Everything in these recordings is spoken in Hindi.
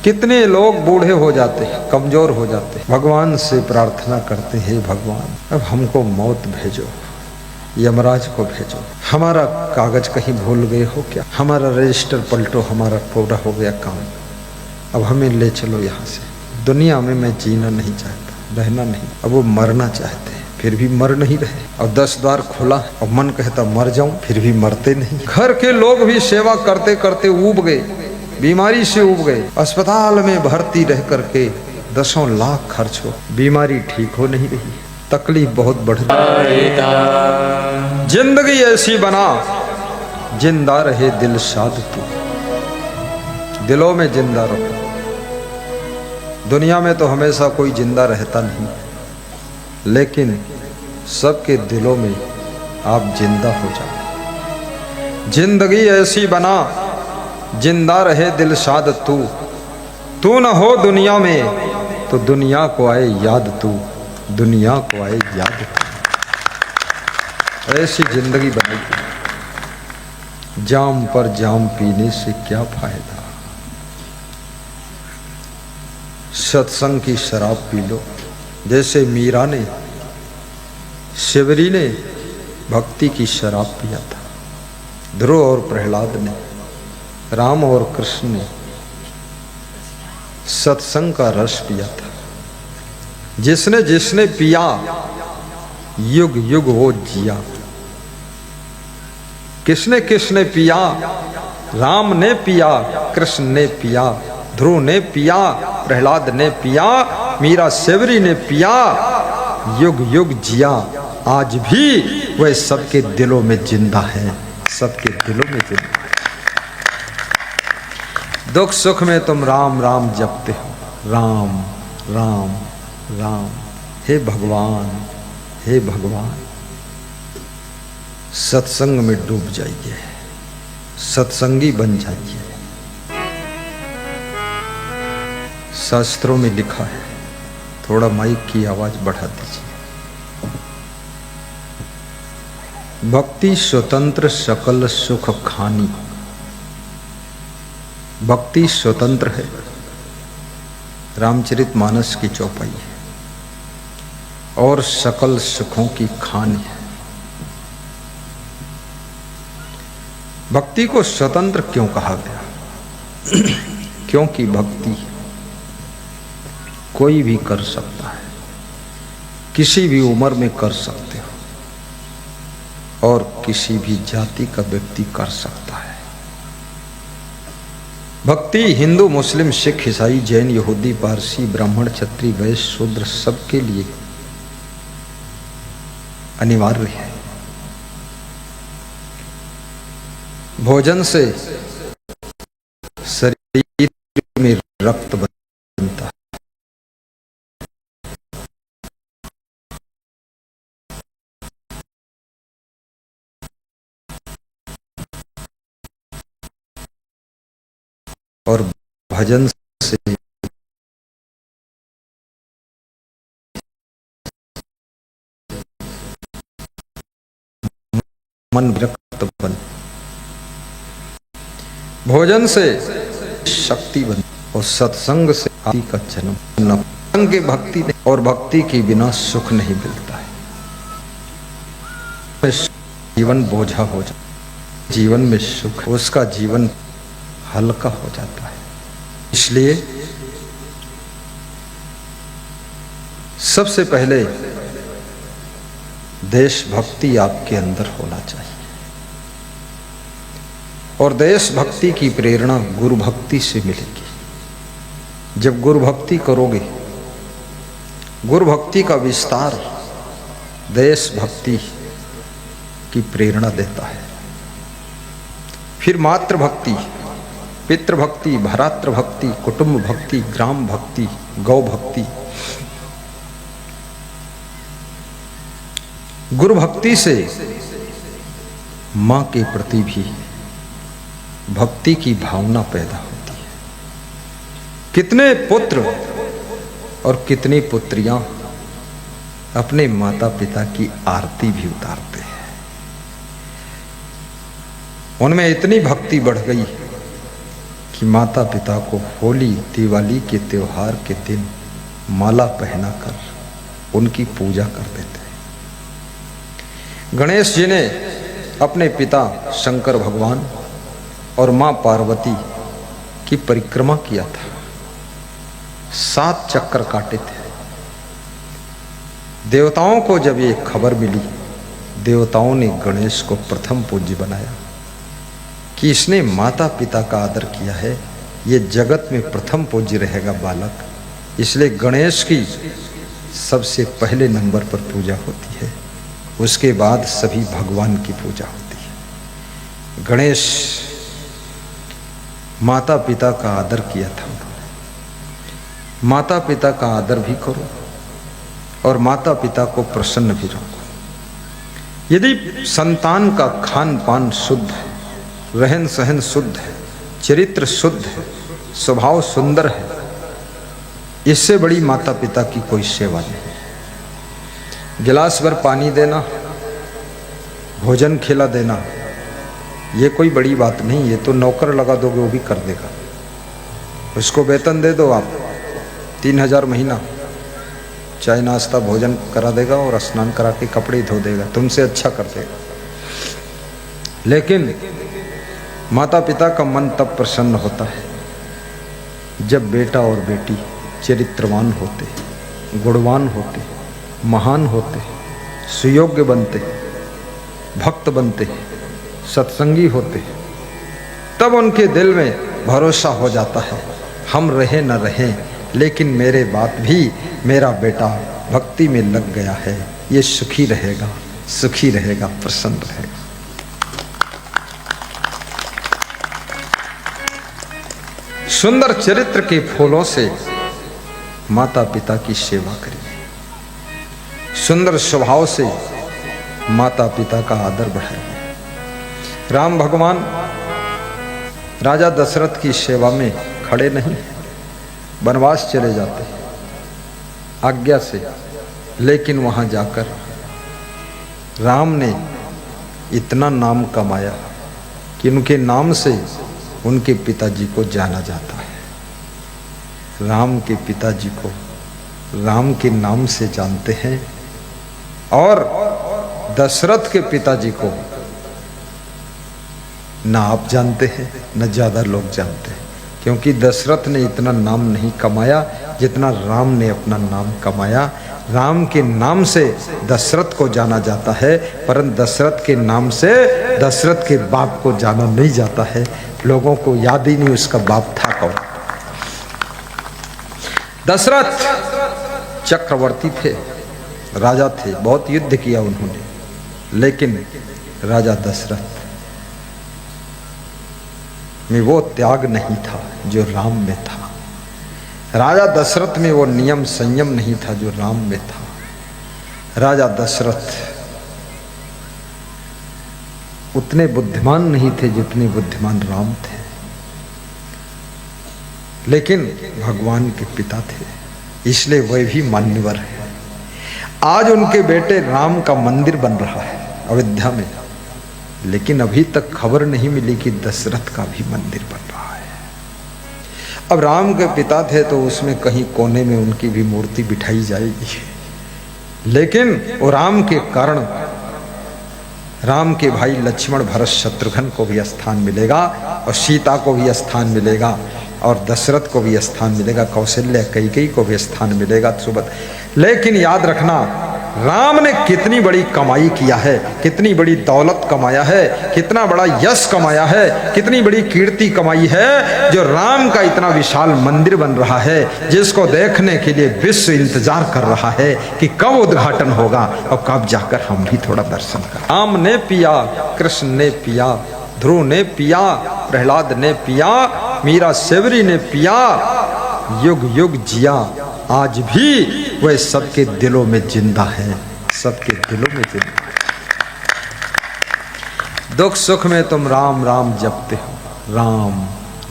कितने लोग बूढ़े हो जाते हैं, कमजोर हो जाते हैं, भगवान से प्रार्थना करते हैं, हे भगवान अब हमको मौत भेजो, यमराज को भेजो, हमारा कागज कहीं भूल गए हो क्या, हमारा रजिस्टर पलटो, हमारा पूरा हो गया काम, अब हमें ले चलो यहाँ से, दुनिया में मैं जीना नहीं चाहता, रहना नहीं। अब वो मरना चाहते हैं फिर भी मर नहीं रहे, और 10 द्वार खुला और मन कहता मर जाऊं, फिर भी मरते नहीं। घर के लोग भी सेवा करते करते ऊब गए, बीमारी से ऊब गए, अस्पताल में भर्ती रह करके 10 लाख खर्च हो, बीमारी ठीक हो नहीं रही, तकलीफ बहुत बढ़ रही। जिंदगी ऐसी बना जिंदा रहे दिल शाद तू, दिलों में जिंदा रहो। दुनिया में तो हमेशा कोई जिंदा रहता नहीं, लेकिन सबके दिलों में आप जिंदा हो जाओ। जिंदगी ऐसी बना जिंदा रहे दिल शाद तू, तू न हो दुनिया में तो दुनिया को आए याद तू, दुनिया को आए याद तू। ऐसी जिंदगी बनाई, जाम पर जाम पीने से क्या फायदा, सत्संग की शराब पी लो। जैसे मीरा ने, शिवरी ने भक्ति की शराब पिया था, ध्रुव और प्रहलाद ने, राम और कृष्ण ने सत्संग का रस पिया था। जिसने जिसने पिया युग युग वो जिया। किसने किसने पिया, राम ने पिया, कृष्ण ने पिया, ध्रुव ने पिया, प्रहलाद ने पिया, मीरा शिवरी ने पिया, युग युग जिया। आज भी वह सबके दिलों में जिंदा है, सबके दिलों में जिंदा है। दुख सुख में तुम राम राम जपते हो, राम राम राम। हे भगवान, हे भगवान, सत्संग में डूब जाइए, सत्संगी बन जाइए। शास्त्रों में लिखा है, थोड़ा माइक की आवाज बढ़ा दीजिए। भक्ति स्वतंत्र सकल सुख खानी, भक्ति स्वतंत्र है, रामचरितमानस की चौपाई है, और सकल सुखों की खानी है। भक्ति को स्वतंत्र क्यों कहा गया? क्योंकि भक्ति कोई भी कर सकता है, किसी भी उम्र में कर सकते हो, और किसी भी जाति का व्यक्ति कर सकता है। भक्ति हिंदू, मुस्लिम, सिख, ईसाई, जैन, यहूदी, पारसी, ब्राह्मण, क्षत्रिय, वैश्य, शूद्र सबके लिए अनिवार्य है। भोजन से शरीर में रक्त बनता है, और भजन से मन विरक्त बन, भोजन से शक्ति बन, और सत्संग से आदि का जन्म। सत्संग की भक्ति नहीं, और भक्ति के बिना सुख नहीं मिलता है। जीवन बोझा हो जाता, जीवन में सुख, उसका जीवन हल्का हो जाता है। इसलिए सबसे पहले देशभक्ति आपके अंदर होना चाहिए, और देशभक्ति की प्रेरणा गुरु भक्ति से मिलेगी। जब गुरु भक्ति करोगे, गुरु भक्ति का विस्तार देशभक्ति की प्रेरणा देता है। फिर मातृभक्ति, पितृभक्ति, भरातृ भक्ति, कुटुंब भक्ति, ग्राम भक्ति, गौ भक्ति। गुरु भक्ति से मां के प्रति भी भक्ति की भावना पैदा होती है। कितने पुत्र और कितनी पुत्रियां अपने माता पिता की आरती भी उतारते हैं। उनमें इतनी भक्ति बढ़ गई कि माता पिता को होली दिवाली के त्योहार के दिन माला पहनाकर उनकी पूजा कर देते हैं। गणेश जी ने अपने पिता शंकर भगवान और मां पार्वती की परिक्रमा किया था, 7 चक्कर काटे थे। देवताओं को जब ये खबर मिली, देवताओं ने गणेश को प्रथम पूज्य बनाया कि इसने माता पिता का आदर किया है, ये जगत में प्रथम पूज्य रहेगा बालक। इसलिए गणेश की सबसे पहले नंबर पर पूजा होती है, उसके बाद सभी भगवान की पूजा होती है। गणेश माता पिता का आदर किया था उन्होंने। माता पिता का आदर भी करो और माता पिता को प्रसन्न भी रखो। यदि संतान का खान पान शुद्ध है, रहन सहन शुद्ध है, चरित्र शुद्ध है, स्वभाव सुंदर है, इससे बड़ी माता पिता की कोई सेवा नहीं। गिलास भर पानी देना, भोजन खिला देना, ये कोई बड़ी बात नहीं। ये तो नौकर लगा दोगे वो भी कर देगा। उसको वेतन दे दो आप 3000 महीना, चाय नाश्ता भोजन करा देगा और स्नान करा के कपड़े धो देगा, तुमसे अच्छा कर देगा। लेकिन माता पिता का मन तब प्रसन्न होता है जब बेटा और बेटी चरित्रवान होते, गुणवान होते, महान होते, सुयोग्य बनते, भक्त बनते, सत्संगी होते। तब उनके दिल में भरोसा हो जाता है, हम रहे न रहे लेकिन मेरे बात भी मेरा बेटा भक्ति में लग गया है, ये सुखी रहेगा, सुखी रहेगा, प्रसन्न रहेगा। सुंदर चरित्र के फूलों से माता पिता की सेवा करिए, सुंदर स्वभाव से माता पिता का आदर बढ़ाइए। राम भगवान राजा दशरथ की सेवा में खड़े नहीं, वनवास चले जाते आज्ञा से, लेकिन वहां जाकर राम ने इतना नाम कमाया कि उनके नाम से उनके पिताजी को जाना जाता है। राम के पिताजी को राम के नाम से जानते हैं और दशरथ के पिताजी को ना आप जानते हैं न ज्यादा लोग जानते हैं, क्योंकि दशरथ ने इतना नाम नहीं कमाया जितना राम ने अपना नाम कमाया। राम के नाम से दशरथ को जाना जाता है, परंतु दशरथ के नाम से दशरथ के बाप को जाना नहीं जाता है। लोगों को याद ही नहीं उसका बाप था कौन। दशरथ चक्रवर्ती थे, राजा थे, बहुत युद्ध किया उन्होंने, लेकिन राजा दशरथ में वो त्याग नहीं था जो राम में था। राजा दशरथ में वो नियम संयम नहीं था जो राम में था। राजा दशरथ उतने बुद्धिमान नहीं थे जितने बुद्धिमान राम थे, लेकिन भगवान के पिता थे, इसलिए वे भी मान्यवर है। आज उनके बेटे राम का मंदिर बन रहा है अयोध्या में, लेकिन अभी तक खबर नहीं मिली कि दशरथ का भी मंदिर बन रहा है। अब राम के पिता थे तो उसमें कहीं कोने में उनकी भी मूर्ति बिठाई जाएगी, लेकिन वो राम के कारण राम के भाई लक्ष्मण भरत शत्रुघ्न को भी स्थान मिलेगा और सीता को भी स्थान मिलेगा और दशरथ को भी स्थान मिलेगा, कौशल्या कैकेयी को भी स्थान मिलेगा, सुबह। लेकिन याद रखना, राम ने कितनी बड़ी कमाई किया है, कितनी बड़ी दौलत कमाया है, कितना बड़ा यश कमाया है, कितनी बड़ी कीर्ति कमाई है, जो राम का इतना विशाल मंदिर बन रहा है, जिसको देखने के लिए विश्व इंतजार कर रहा है कि कब उद्घाटन होगा और कब जाकर हम भी थोड़ा दर्शन करें। राम ने पिया, कृष्ण ने पिया, ध्रुव ने पिया, प्रहलाद ने पिया, मीरा सेवरी ने पिया, युग युग जिया, आज भी वह सबके दिलों में जिंदा है, सबके दिलों में जिंदा है। दुख सुख में तुम राम राम जपते हो, राम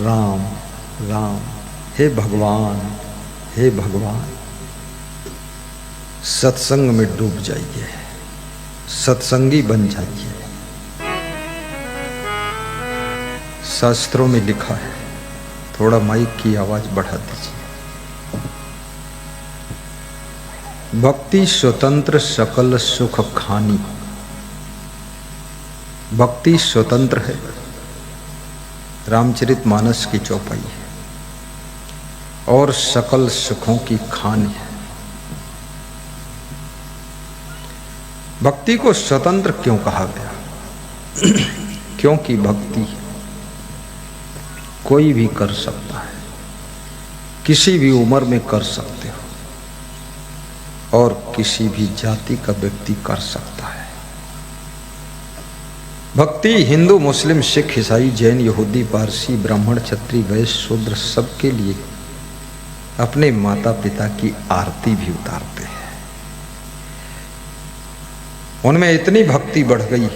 राम राम। हे भगवान, हे भगवान, सत्संग में डूब जाइए, सत्संगी बन जाइए। शास्त्रों में लिखा है थोड़ा माइक की आवाज बढ़ा दीजिए। भक्ति स्वतंत्र सकल सुख खानी। भक्ति स्वतंत्र है, रामचरितमानस की चौपाई है, और सकल सुखों की खानी है। भक्ति को स्वतंत्र क्यों कहा गया? क्योंकि भक्ति कोई भी कर सकता है, किसी भी उम्र में कर सकते हो, और किसी भी जाति का व्यक्ति कर सकता है। भक्ति हिंदू, मुस्लिम, सिख, ईसाई, जैन, यहूदी, पारसी, ब्राह्मण, क्षत्रिय, वैश्य, शूद्र सबके लिए अपने माता पिता की आरती भी उतारते हैं। उनमें इतनी भक्ति बढ़ गई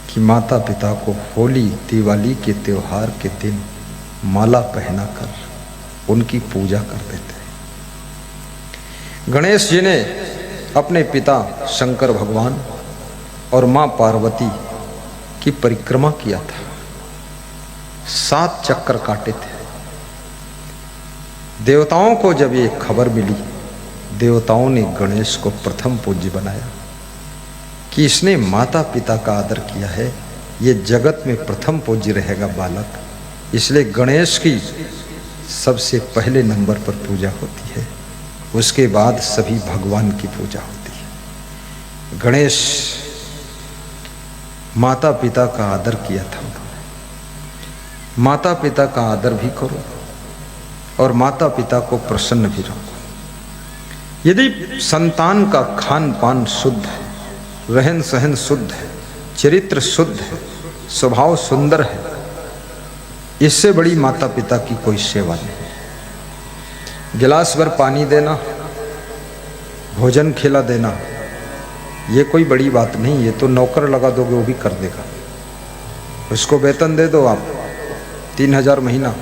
कि माता पिता को होली दिवाली के त्योहार के दिन माला पहनाकर उनकी पूजा कर देते हैं। गणेश जी ने अपने पिता शंकर भगवान और मां पार्वती की परिक्रमा किया था, 7 चक्कर काटे थे। देवताओं को जब ये खबर मिली, देवताओं ने गणेश को प्रथम पूज्य बनाया कि इसने माता पिता का आदर किया है, ये जगत में प्रथम पूज्य रहेगा बालक। इसलिए गणेश की सबसे पहले नंबर पर पूजा होती है, उसके बाद सभी भगवान की पूजा होती है। गणेश माता पिता का आदर किया था उन्होंने। माता पिता का आदर भी करो और माता पिता को प्रसन्न भी रखो। यदि संतान का खान पान शुद्ध है, रहन सहन शुद्ध है, चरित्र शुद्ध है, स्वभाव सुंदर है, इससे बड़ी माता पिता की कोई सेवा नहीं। गिलास भर पानी देना, भोजन खिला देना, ये कोई बड़ी बात नहीं। ये तो नौकर लगा दोगे वो भी कर देगा। उसको वेतन दे दो आप 3000 महीना,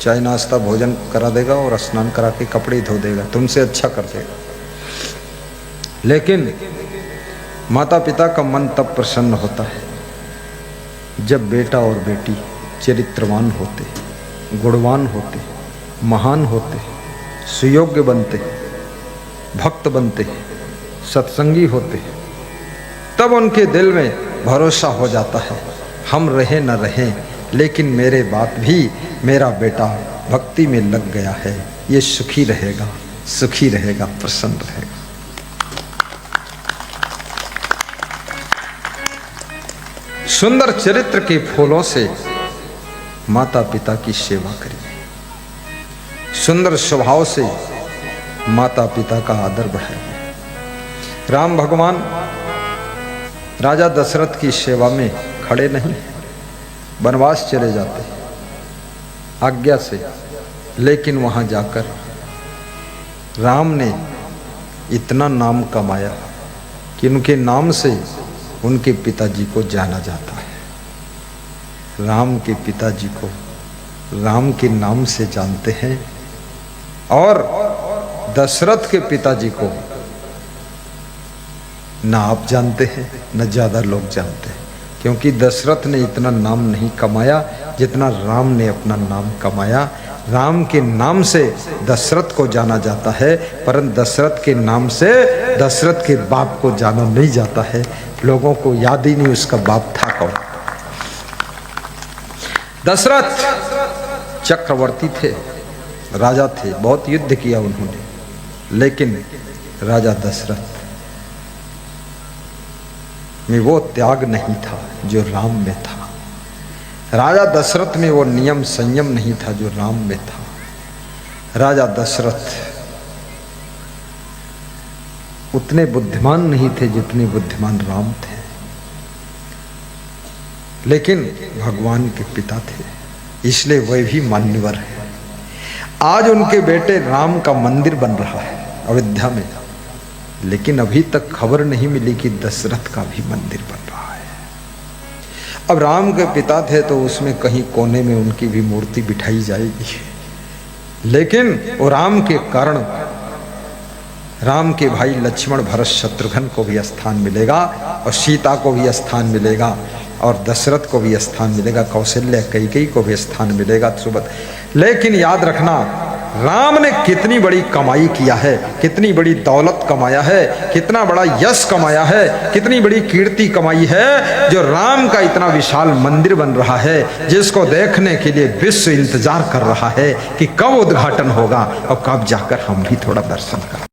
चाय नाश्ता भोजन करा देगा और स्नान करा के कपड़े धो देगा, तुमसे अच्छा कर देगा। लेकिन माता पिता का मन तब प्रसन्न होता है जब बेटा और बेटी चरित्रवान होते, गुणवान होते, महान होते, सुयोग्य बनते, भक्त बनते, सत्संगी होते, तब उनके दिल में भरोसा हो जाता है, हम रहे न रहें लेकिन मेरे बाप भी, मेरा बेटा भक्ति में लग गया है, ये सुखी रहेगा, सुखी रहेगा, प्रसन्न रहेगा। सुंदर चरित्र के फूलों से माता पिता की सेवा करिए, सुंदर स्वभाव से माता पिता का आदर बढ़ाइए। राम भगवान राजा दशरथ की सेवा में खड़े नहीं, वनवास चले जाते आज्ञा से, लेकिन वहां जाकर राम ने इतना नाम कमाया कि उनके नाम से उनके पिताजी को जाना जाता है। राम के पिताजी को राम के नाम से जानते हैं, और दशरथ के पिताजी को ना आप जानते हैं न ज्यादा लोग जानते हैं, क्योंकि दशरथ ने इतना नाम नहीं कमाया जितना राम ने अपना नाम कमाया। राम के नाम से दशरथ को जाना जाता है, परंतु दशरथ के नाम से दशरथ के बाप को जाना नहीं जाता है। लोगों को याद ही नहीं उसका बाप था कौन। दशरथ चक्रवर्ती थे, राजा थे, बहुत युद्ध किया उन्होंने, लेकिन राजा दशरथ में वो त्याग नहीं था जो राम में था। राजा दशरथ में वो नियम संयम नहीं था जो राम में था। राजा दशरथ उतने बुद्धिमान नहीं थे जितने बुद्धिमान राम थे, लेकिन भगवान के पिता थे, इसलिए वे भी मान्यवर है। आज उनके बेटे राम का मंदिर बन रहा है अयोध्या में, लेकिन अभी तक खबर नहीं मिली कि दशरथ का भी मंदिर बन रहा है। अब राम के पिता थे तो उसमें कहीं कोने में उनकी भी मूर्ति बिठाई जाएगी, लेकिन वो राम के कारण राम के भाई लक्ष्मण भरत शत्रुघ्न को भी स्थान मिलेगा और सीता को भी स्थान मिलेगा। और दशरथ को भी स्थान मिलेगा, कौशल्य कैकेयी को भी स्थान मिलेगा, सुभद्रा। लेकिन याद रखना, राम ने कितनी बड़ी कमाई किया है, कितनी बड़ी दौलत कमाया है, कितना बड़ा यश कमाया है, कितनी बड़ी कीर्ति कमाई है, जो राम का इतना विशाल मंदिर बन रहा है, जिसको देखने के लिए विश्व इंतजार कर रहा है कि कब उद्घाटन होगा और कब जाकर हम भी थोड़ा दर्शन करें।